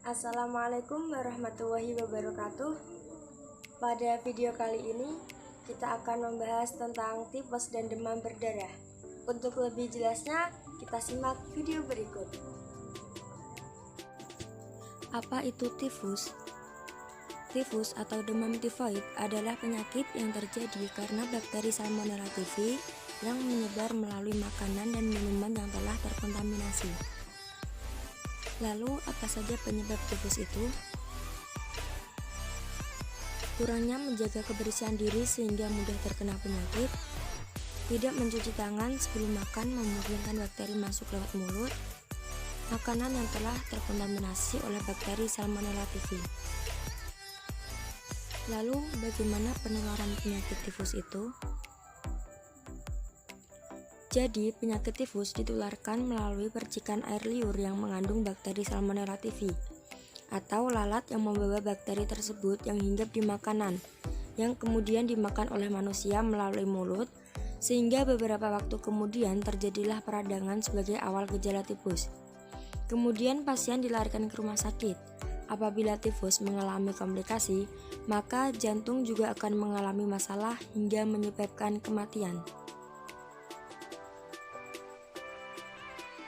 Assalamualaikum warahmatullahi wabarakatuh. Pada video kali ini kita akan membahas tentang tifus dan demam berdarah. Untuk lebih jelasnya, kita simak video berikut. Apa itu tifus? Tifus atau demam tifoid adalah penyakit yang terjadi karena bakteri Salmonella typhi yang menyebar melalui makanan dan minuman yang telah terkontaminasi. Lalu, apa saja penyebab tifus itu? Kurangnya menjaga kebersihan diri sehingga mudah terkena penyakit, tidak mencuci tangan sebelum makan memungkinkan bakteri masuk lewat mulut, makanan yang telah terkontaminasi oleh bakteri Salmonella typhi. Lalu, bagaimana penularan penyakit tifus itu? Jadi, penyakit tifus ditularkan melalui percikan air liur yang mengandung bakteri Salmonella typhi atau lalat yang membawa bakteri tersebut yang hinggap di makanan yang kemudian dimakan oleh manusia melalui mulut, sehingga beberapa waktu kemudian terjadilah peradangan sebagai awal gejala tifus. Kemudian pasien dilarikan ke rumah sakit. Apabila tifus mengalami komplikasi, maka jantung juga akan mengalami masalah hingga menyebabkan kematian.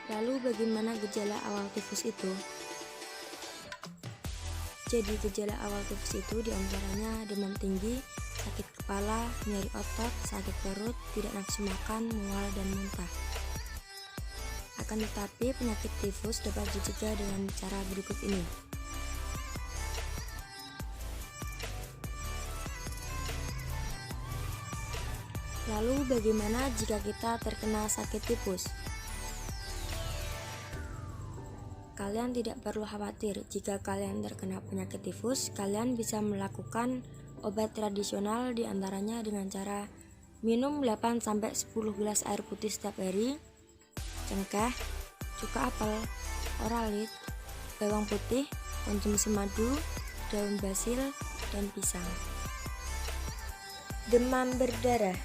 Lalu bagaimana gejala awal tifus itu? Jadi gejala awal tifus itu diantaranya demam tinggi, sakit kepala, nyeri otot, sakit perut, tidak nafsu makan, mual, dan muntah. Akan tetapi penyakit tifus dapat dicegah dengan cara berikut ini. Lalu bagaimana jika kita terkena sakit tifus? Kalian tidak perlu khawatir jika kalian terkena penyakit tifus. Kalian bisa melakukan obat tradisional diantaranya dengan cara minum 8-10 gelas air putih setiap hari, cengkeh, cuka apel, oralit, bawang putih, konsumsi madu, daun basil, dan pisang. Demam berdarah.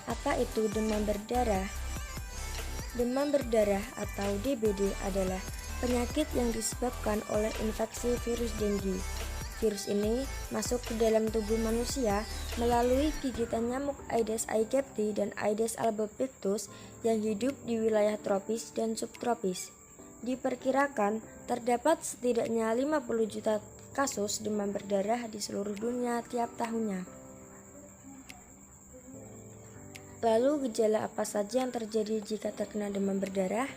Apa itu demam berdarah? Demam berdarah atau DBD adalah penyakit yang disebabkan oleh infeksi virus dengue. Virus ini masuk ke dalam tubuh manusia melalui gigitan nyamuk Aedes aegypti dan Aedes albopictus yang hidup di wilayah tropis dan subtropis. Diperkirakan terdapat setidaknya 50 juta kasus demam berdarah di seluruh dunia tiap tahunnya. Lalu gejala apa saja yang terjadi jika terkena demam berdarah?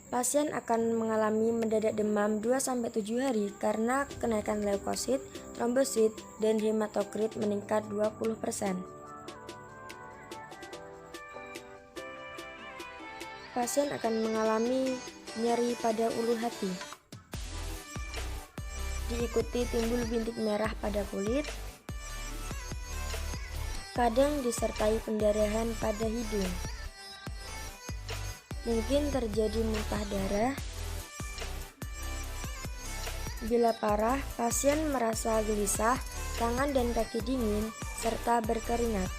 Pasien akan mengalami mendadak demam 2-7 hari karena kenaikan leukosit, trombosit, dan hematokrit meningkat 20%. Pasien akan mengalami nyeri pada ulu hati, diikuti timbul bintik merah pada kulit, kadang disertai pendarahan pada hidung. Mungkin terjadi muntah darah. Bila parah, pasien merasa gelisah, tangan dan kaki dingin, serta berkeringat.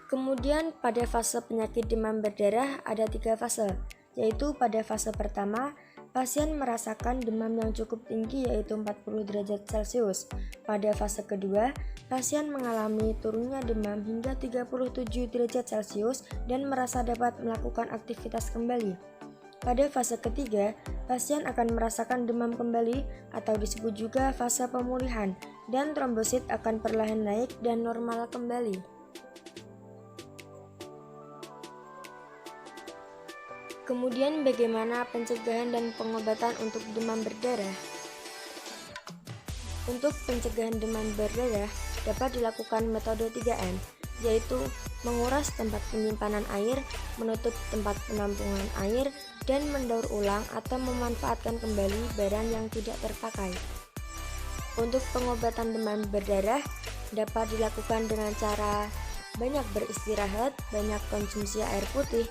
Kemudian pada fase penyakit demam berdarah ada 3 fase, yaitu pada fase pertama, pasien merasakan demam yang cukup tinggi yaitu 40 derajat Celcius. Pada fase kedua, pasien mengalami turunnya demam hingga 37 derajat Celcius dan merasa dapat melakukan aktivitas kembali. Pada fase ketiga, pasien akan merasakan demam kembali atau disebut juga fase pemulihan, dan trombosit akan perlahan naik dan normal kembali. Kemudian bagaimana pencegahan dan pengobatan untuk demam berdarah? Untuk pencegahan demam berdarah dapat dilakukan metode 3M, yaitu menguras tempat penyimpanan air, menutup tempat penampungan air, dan mendaur ulang atau memanfaatkan kembali barang yang tidak terpakai. Untuk pengobatan demam berdarah dapat dilakukan dengan cara banyak beristirahat, banyak konsumsi air putih,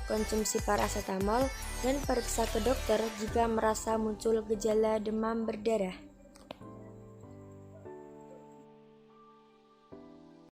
konsumsi paracetamol, dan periksa ke dokter jika merasa muncul gejala demam berdarah.